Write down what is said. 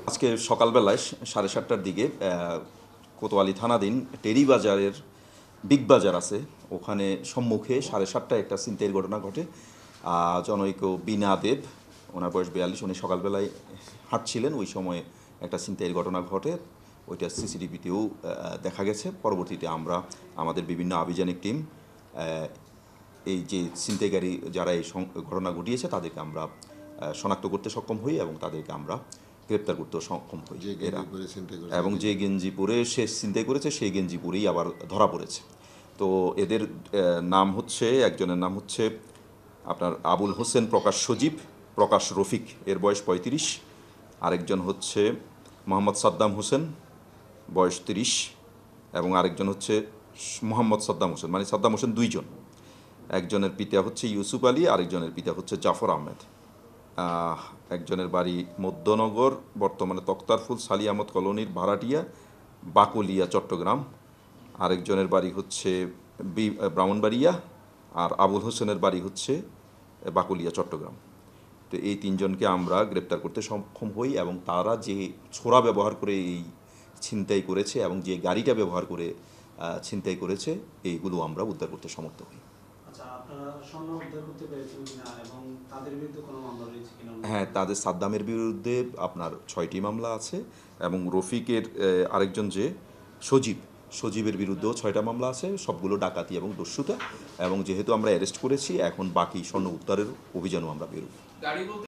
আজকে সকালবেলায় 7:30টার দিকে কোতোয়ালি থানাধীন টেরিবাজারের বিগ বাজার আছে, ওখানে সম্মুখে 7:30টায় একটা ছিনতাইয়ের ঘটনা ঘটে। জনৈক বিনা দেব, ওনার বয়স 42, উনি সকালবেলায় হাঁটছিলেন, ওই সময় একটা ছিনতাইয়ের ঘটনা ঘটে। ওইটা সিসিটিভিতেও দেখা গেছে। পরবর্তীতে আমরা আমাদের বিভিন্ন আভিযানিক টিম এই যে ছিনতাইকারী যারা এই ঘটনা ঘটিয়েছে তাদেরকে আমরা শনাক্ত করতে সক্ষম হই এবং তাদেরকে আমরা গ্রেপ্তার করতেও সক্ষম হই। এবং যে গেঞ্জি পরে সে ছিনতাই করেছে সেই গেঞ্জি পরেই আবার ধরা পড়েছে। তো এদের নাম হচ্ছে, একজনের নাম হচ্ছে আপনার আবুল হোসেন প্রকাশ সজীব, প্রকাশ রফিক, এর বয়স 35। আরেকজন হচ্ছে মোহাম্মদ সাদ্দাম হোসেন, বয়স 30। এবং আরেকজন হচ্ছে মোহাম্মদ সাদ্দাম হোসেন, মানে সাদ্দাম হোসেন দুইজন। একজনের পিতা হচ্ছে ইউসুফ আলী, আরেকজনের পিতা হচ্ছে জাফর আহমেদ। একজনের বাড়ি মধ্যনগর, বর্তমানে তক্তারফুল সালি আহমদ কলোনির ভাড়াটিয়া, বাকুলিয়া, চট্টগ্রাম। আরেকজনের বাড়ি হচ্ছে ব্রাহ্মণবাড়িয়া, আর আবুল হোসেনের বাড়ি হচ্ছে বাকুলিয়া, চট্টগ্রাম। তো এই তিনজনকে আমরা গ্রেপ্তার করতে সক্ষম হই এবং তারা যে ছোরা ব্যবহার করে এই ছিনতাই করেছে এবং যে গাড়িটা ব্যবহার করে ছিনতাই করেছে, এইগুলো আমরা উদ্ধার করতে সমর্থ হই। হ্যাঁ, তাদের সাদ্দামের বিরুদ্ধে আপনার 6টি মামলা আছে এবং রফিকের আরেকজন যে সজীবের বিরুদ্ধেও 6টা মামলা আছে, সবগুলো ডাকাতি এবং দস্যুতা। এবং যেহেতু আমরা অ্যারেস্ট করেছি, এখন বাকি স্বর্ণ উদ্ধারের অভিযানও আমরা বেরোব।